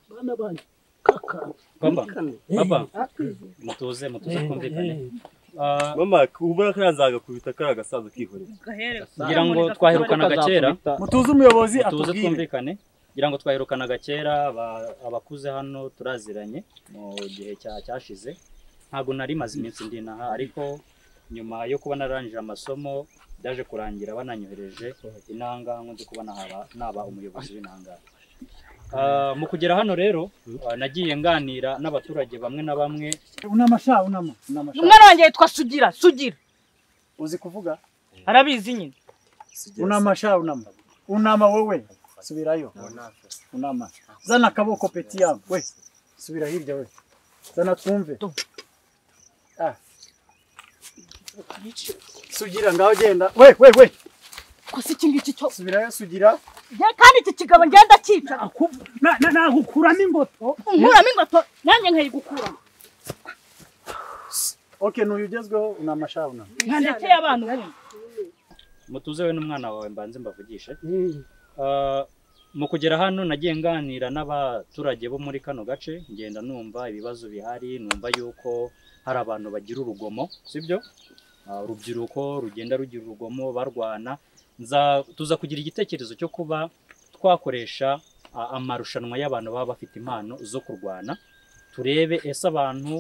bana banje kaka baba mutuze kumvikane mama ubura karazaga kubita kara gasaza kihorera ngira ngo twaherukana gakera mutuze umuyobozi mutuze twumvikane ngira ngo twaherukana gakera abakuze hano turaziranye mu gihe cyashize ntago nari maze iminsi ndinaha ariko nyuma yo kuba narangije amasomo byaje kurangira bananyohereje inanga nkunze kubona naba umuyobozi w'inanga mu kugera hano rero nagiye nganira n'abaturage bamwe na bamwe unama umwana wanjye yitwa Sugira uzi kuvuga arabizi nyine unama wowe subirayo unama zana akaboko peti yawe we subira hirya we zana twumve Sugira ngaho genda we ko si kingiki cyo subirayo Sugira kandi iki kigabo ngenda cyica nagukuramo ingoto nanjye nkayigukura okay nuyugezweho unamashauna nkandekeye abantu mutuze we n'umwana wawe mbanze mbavugishe mu kugera hano nagiye nganira n'abaturage bo muri kano gace ngenda numva ibibazo bihari numva yuko hari abantu bagira urugomo sibyo urubyiruko rugenda rugira urugomo barwana tuza kugira igitekerezo cyo kuba twakoresha amarushanwa y'abantu baba bafite impano zo kurwana turebe ese abantu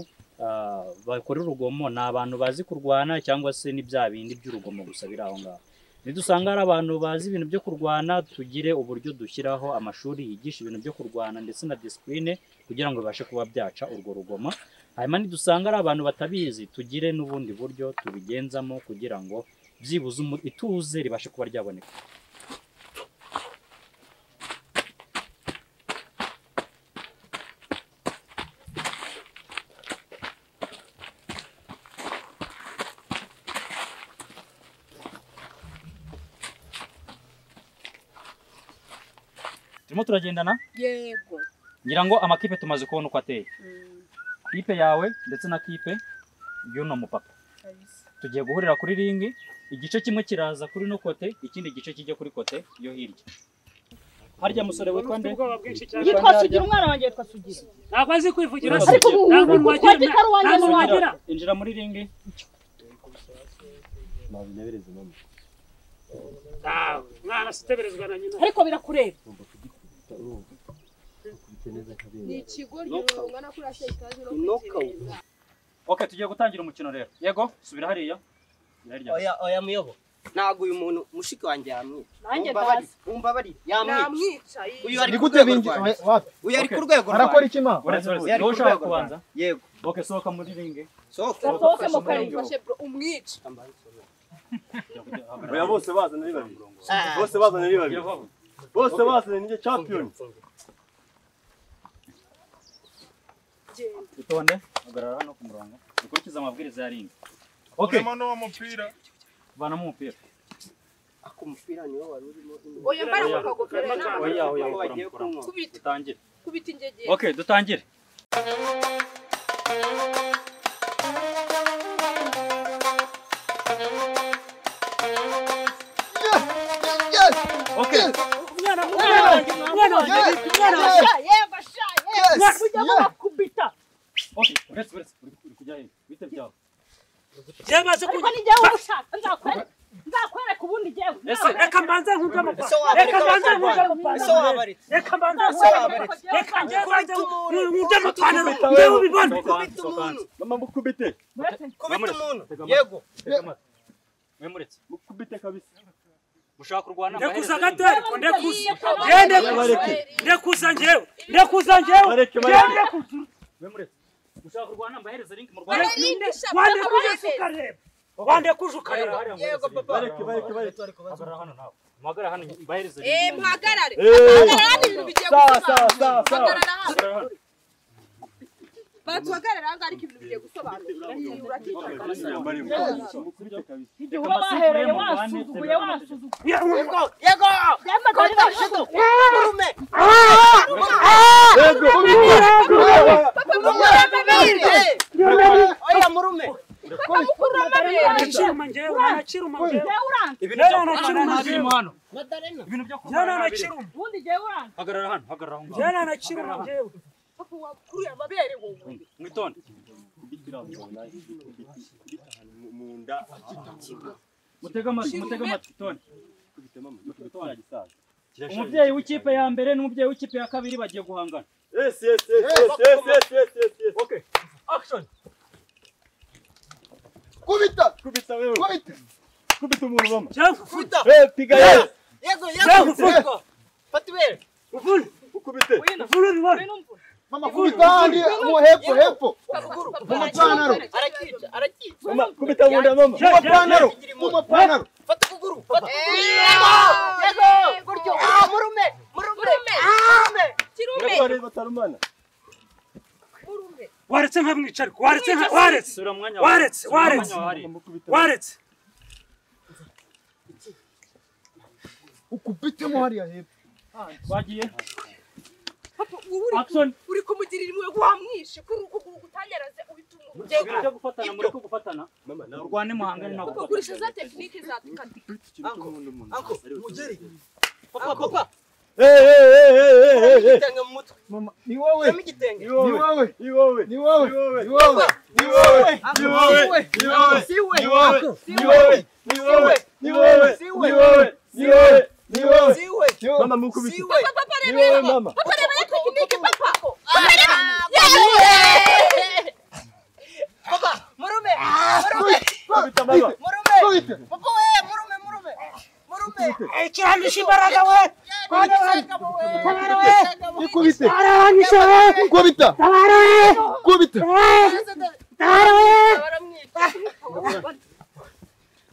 bakora urugomo ni abantu bazi kurwana cyangwa se ni bya bindi by'urugomo gusa biri aho ngaho nidusanga hari abantu bazi ibintu byo kurwana tugire uburyo dushyiraho amashuri yigisha ibintu byo kurwana ndetse na discipline kugira ngo bibashe kuba byaca urwo rugomo hanyuma nidusanga ari abantu batabizi tugire n'ubundi buryo tubigenzamo kugira ngo byibuze ituze ribashe kuba ryaboneka turimo turagendana yego ngira ngo amakipe tumaze kubona uko ateye kipe yawe ndetse na kipe y'uno mupapa tugiye guhurira kuri ringi igice kimwe kiraza kuri no kote ikindi gice kijya kuri kote yo hirya harya musore witwa nde yitwa Sugira umwana wanjye yitwa Sugira ntabwo azi kwivugira ntabwo wagira injira muri ringi mwana siteberezwa na nyina ariko birakureba ni ikigo ryungana kuri ashe ikaze no kwiteza. Okay tugiye gutangira umukino rero yego subira hariya oya muyobo ntago uyu muntu mushiki wanjye yamwica nanjye ndazi umva bari yamwica uyu ari gute binji wapi uyu ari ku rwego arakora iki ma uretse ushaka kubanza yego okay sohoka muri ringi sohoke mu kare Fashe bro umwica. oya bose bazana ari babiri bose bazana ni champion itonde hagarara hano ku murongo ukurikiza amabwiriza ya ringi okay mano umupira bana mu mupira ako mupira niwe wari urimo Oya mbara mukagofera na. oya Kubita dutangire kubita ingege. okay dutangire okay mwana yego sha kubita okay uretse uri kujya he bite byawe yamaze ariko ni jewe ushaka nzakwereka ubundi jewe reka mbanze nkuja mu ngewe ubibona mama mukubite yego mwemuretse mukubite kabisa mushaka kurwana ndekuza gatari ndekuza ngewe mwemuretse mushaka kurwana mbahereza link mu Rwanda wande kujukareba Yego papa. hagarara hano nawe muhagarara hano mbahereza Mpagarare. Hagarara ibintu bigiye gusobanura. Hagarara hano. Batuhagarara hanga ariko ibintu bigiye gusobanura. igihe uba bahereye wasuzuguye oya murume Chiruma ngewe ibintu byo hano ubundi ngewe uranga hano. hagarara hano hagarara aho ngaho Jana nakiruma jewe. Papa wakuruye amabere wowe. mwitonde munda mutega amatwi tone umubyeyi w'ikipe ya mbere n'umubyeyi w'ikipe ya kabiri bagiye guhangana yes okay action kubita wewe kubita umuntu mama Kubita. piga yes Yego. Fata ibere. ukubite Mama kubita handi mu hepfo. Mumapantaro. Arakica. mama kubita munda mama Mumapantaro. Fata kuguru. Yego. Gutyo. Murume. Kirume batarumana Waretse nkamwicara. Waretse. sura mwanya Waretse. Ukubitemo hariya hepfo. bagiye Papa action uri kumugirira imwe wamwishe kutanyaraze ubituma. mureke gufatana mama nawe urwane muhangane nako Ukagurisha za technique za tukandi. Anko. Mugeri. Papa. Igitenge mu mutwe. Mama ni wowe. Sema igitenge. Ni wowe. ni wowe mama mukubite Papa ni wowe mama Papa reba ya technique papa. Papa, murume. kubita mama Papa we, murume. Kiramisha imbaraga we. Ikubite. Aranisha we. Kubita. Tabara we. Kubita. Tabara we.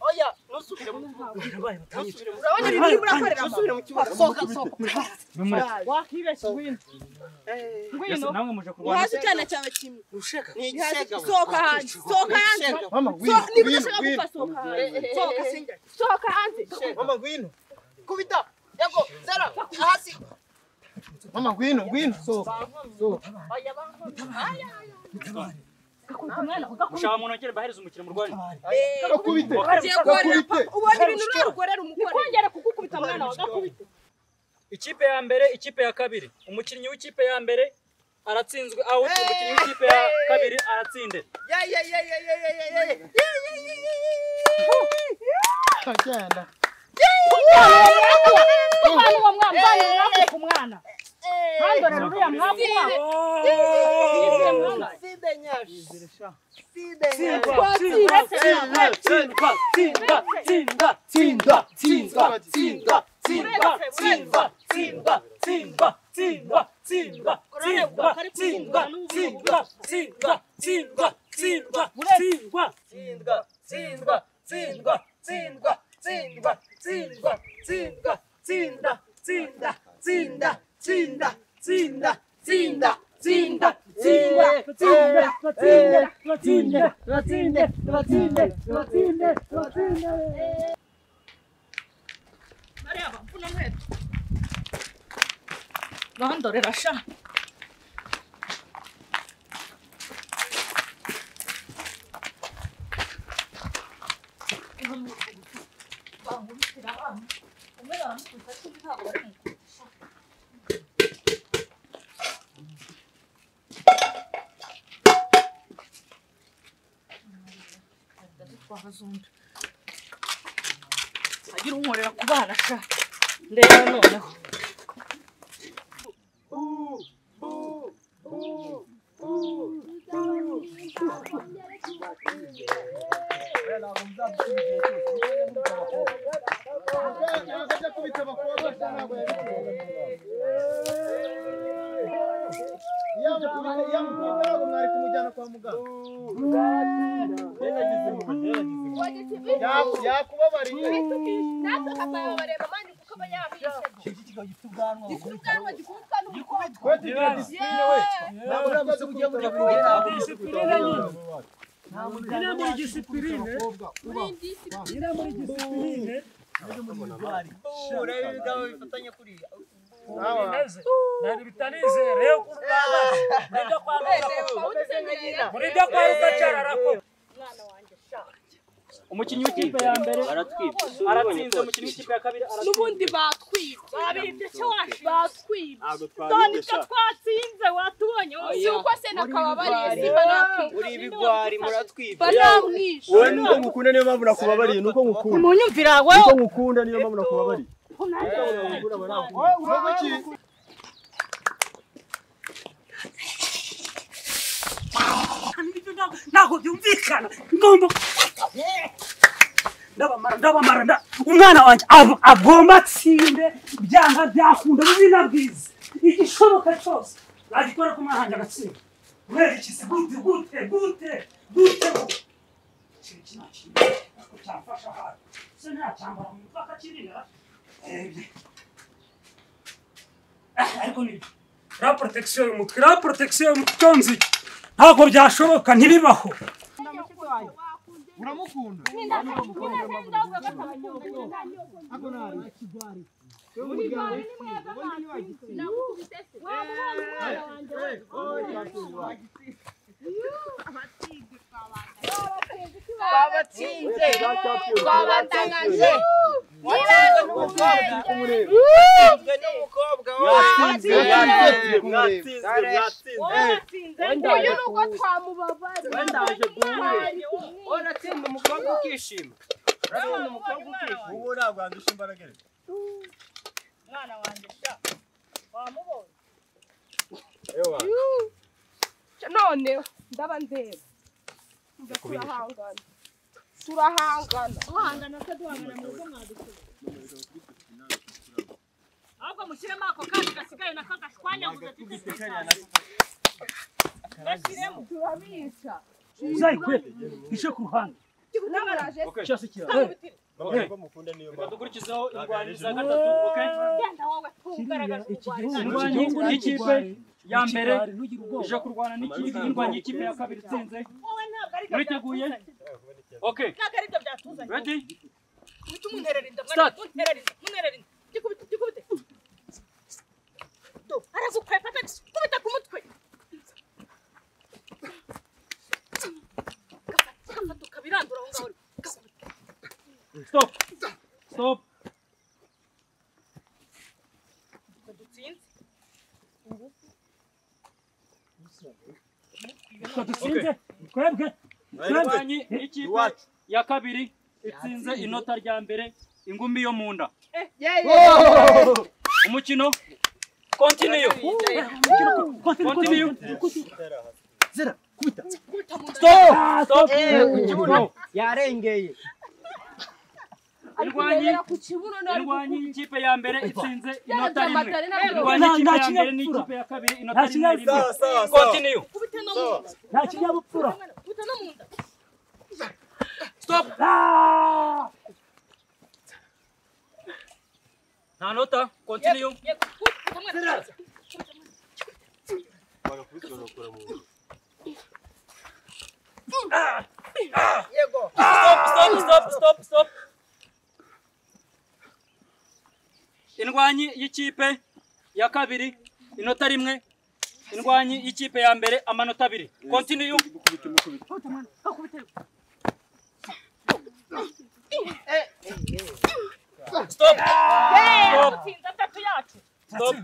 Oya, nusubire mu Urabona ibintu murakorera mama. Wakibeshye ngwino. Ngwino. namwe muje kurwana Uhaze cyane cyawe kimwe. ni igishega. Sohoka hanze. Mama Niba udashaka gupfa sohoka hanze. Sohoka hanze. Mama ngwino. Kubita. Yego, zara. Hasi. Mama ngwino. Sohoka. Oya banko. ushaka mu ntoki bahereza umukino mu rwanda Gakubite. Ubonye ibintu urarugorera umukore. Nikongera kugukubita mwana wa gakubite. ikipe ya mbere ikipe ya kabiri umukinnyi w'ikipe ya mbere aratsinzwe out umukinnyi w'ikipe ya kabiri aratsinde Agenda. Umwana uwo mwambaye mwaku ku mwana. Handora ruriya mwaku mwana. Side nyashi. Mariaba, mfuna mwetu. Bandorera sha. Agira unkorera ku bana sha. Ndeba noneho. umukinnyi w'ikipe ya mbere aratsinze, umukinnyi w'ikipe ya kabiri aratsinze. N'ubundi batwibye. Babibye cyo washi. Batwibye. Doni cyo twatsinze watubonye. Si uko se nakababariye simba natwe. Uri ibigwari muratwibye. Banamwishe. Wowe nuko ngukunda niyo mpamvu nakubabariye nuko ngukunda. Munyumvira wewe. Nuko ngukunda niyo mpamvu nakubabariye. Ntabwo byumvikana ngomba ndabamara umwana wanjye agomba atsinde byanga byakunda bibi na bwiza igishoboka cyose nagikora ku mwana wanjye agatsinda werekeze gute cyamfasha hano se ntacyambara mu mupaka kirira ariko ni la protection y'umutwe cyonzi ntabwo byashoboka ntibibaho uramukunda Twabatsinze twabatangaje n'umukobwa uyu nuko twamubabara uratsinda umukobwa ukishima Ubu ntabwo wandusha imbaraga rero. mwana wanjye sha wamubonye Ewa. none ndaba ndeba turahangana se duhangana mu rugo mwadukora ahubwo mushyiremo ako kandi gasigaye nako gashwanyaguze gashyiremo turabisha uzayikwe ishe ku ruhande n'abaraje cyose kirara Nuko mukunda niyo Reka mpamvu. dukurikizeho indwanyi za gatatu, okay? genda wowe tugaragaje Indwanyi y'ikipe ya mbere ije kurwana n'indwanyi y'ikipe ya kabiri itsinze. wowe ntabwo ari Muriteguye? Okay. ntabwo ari byo byatuzanye Ready? uhita umunterera inda Start. munterera inda gikubite aragukwepa kubita ku mutwe gafata ukabirandura aho ngaho Stop. dutsinze twebwe Indwanyi y'ikipe ya kabiri itsinze inota rya mbere ingumi yo mu nda. Umukino continue. Zera kubita Stop. yarengeye Indwanyi y'ikipe ya mbere itsinze inota rimwe. Indwanyi y'ikipe ya mbere n'ikipe ya kabiri inota rimwe. Continue. nta kinyabupfura Stop. Nta nota. Continue. Stop. Indwanyi y'ikipe ya kabiri inota rimwe. Indwanyi y'ikipe ya mbere amanota abiri. Continue. Stop.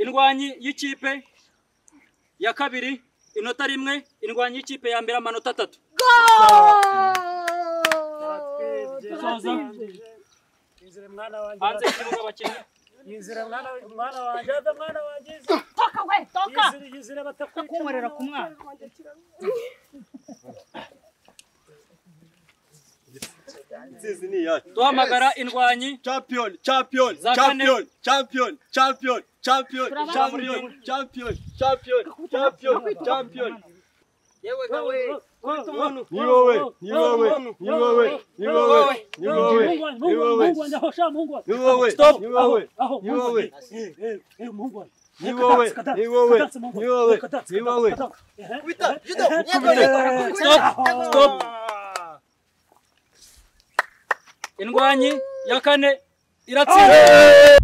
Indwanyi y'ikipe ya kabiri inota rimwe. Indwanyi y'ikipe ya mbere amanota atatu. Soza. Hanze y'ikibuga abakinnyi. yizira mwana wanjye toka yizira batakunkorera ku mwana Intsinzi ni iyacu. Duhamagara indwanyi Champion. yewe gawe Ni wowe. Stop. Stop. Indwanyi ya kane iratsinze.